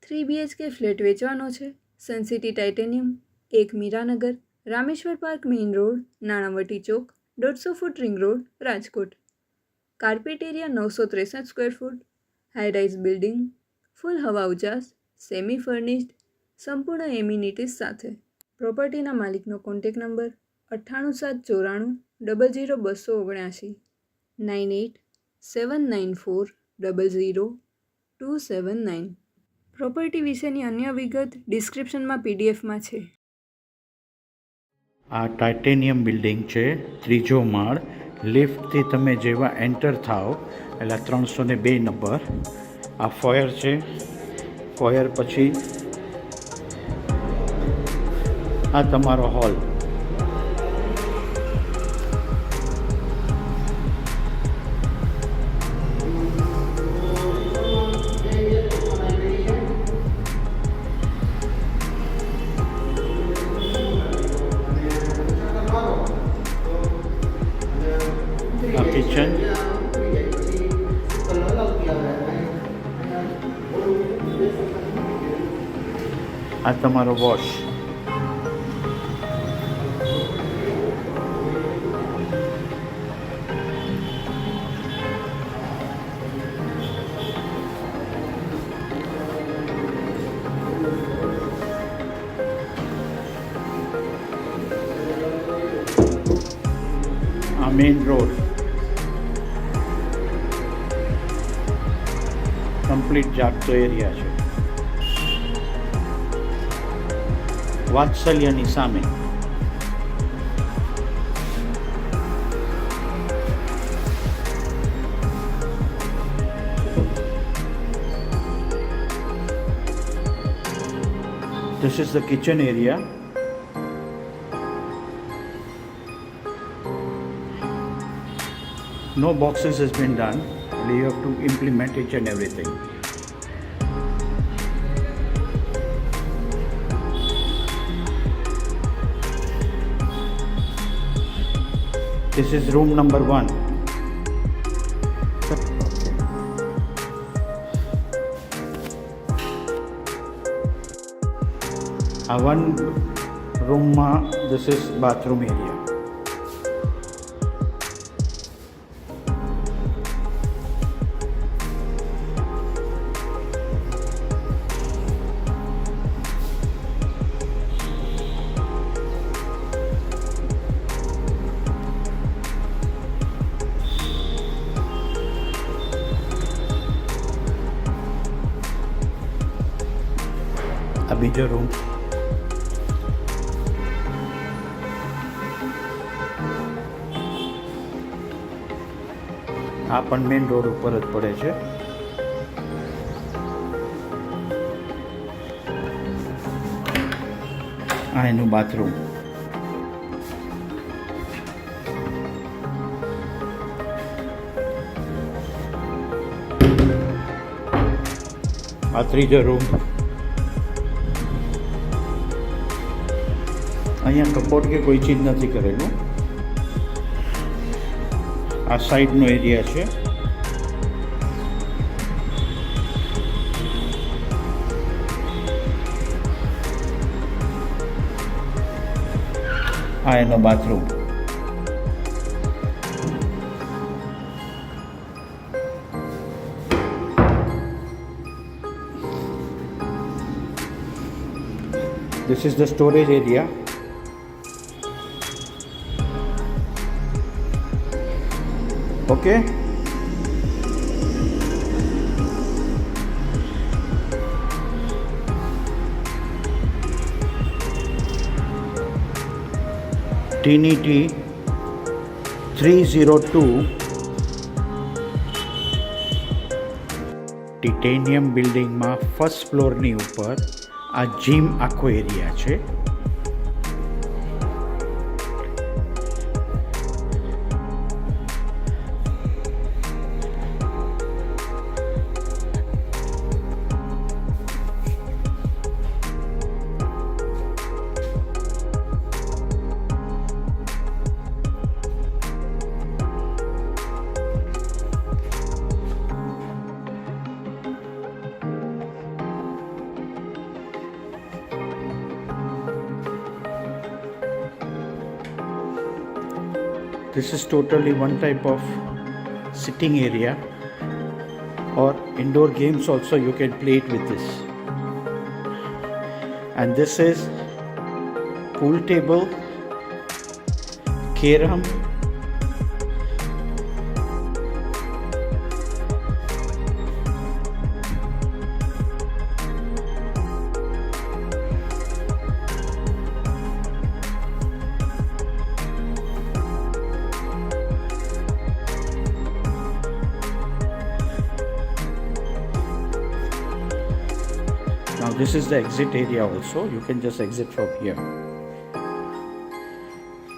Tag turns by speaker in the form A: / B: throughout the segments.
A: 3 BHK flat વેચવાનો છે. Suncity titanium, 1 Miranagar, Rameshwar park main road, Nanavati chowk, 150 foot ring road, Rajkot. Carpet area 963 square foot, high-rise building, full હવા ઉજાસ, semi furnished, સંપૂર્ણ amenities સાથે. પ્રોપર્ટીના માલિકનો કોન્ટેક્ટ નંબર 9874900279 9879400279. પ્રોપર્ટી વિશેની અન્ય વિગત ડિસ્ક્રિપ્શનમાં PDFમાં છે.
B: આ ટાઇટેનિયમ બિલ્ડિંગ છે, 3જો માળ. લિફ્ટથી તમે જેવા એન્ટર થાઓ એટલે 302 નંબર. આ ફોયર છે. ફોયર પછી આ તમારો હોલ. આ કિચન. આ તમારો વોશ. આ મેઇન રોડ. કમ્પ્લીટ જાગતો એરિયા છે. વાત્સલ્યની સામે. This is the kitchen area. No boxes has been done. You have to implement each and everything. This is room number 1. one room this is bathroom area. આ બીજો room. આ પણ main road ઉપર જ પડે છે. આ એનું બાથરૂમ. આ ત્રીજો રૂમ. અહીંયા કપોટ કે કોઈ ચીજ નથી કરેલું. આ સાઈડનો એરિયા છે. આ એનો bathroom. This is the storage area. Okay. Trinity 302 titanium બિલ્ડિંગમાં ફર્સ્ટ ફ્લોરની ઉપર આ જીમ આખો એરિયા છે. This is totally one type of sitting area, or indoor games also you can play it with this. And this is pool table, carom, now this is the exit area also. You can just exit from here.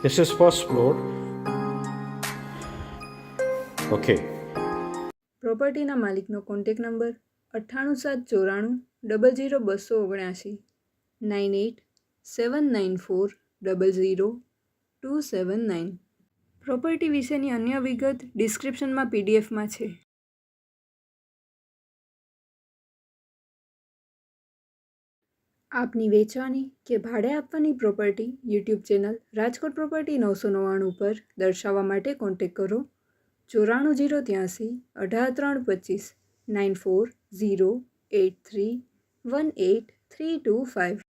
B: This is first floor. Okay.
A: પ્રોપર્ટીના માલિકનો contact number 9874900279 9879400279. Property વિશેની અન્ય વિગત ડિસ્ક્રિપ્શનમાં પીડીએફમાં છે. આપની વેચવાની કે ભાડે આપવાની property YouTube channel Rajkot property 999 પર દર્શાવવા માટે કોન્ટેક કરો 94 083 18 325 9408318 325.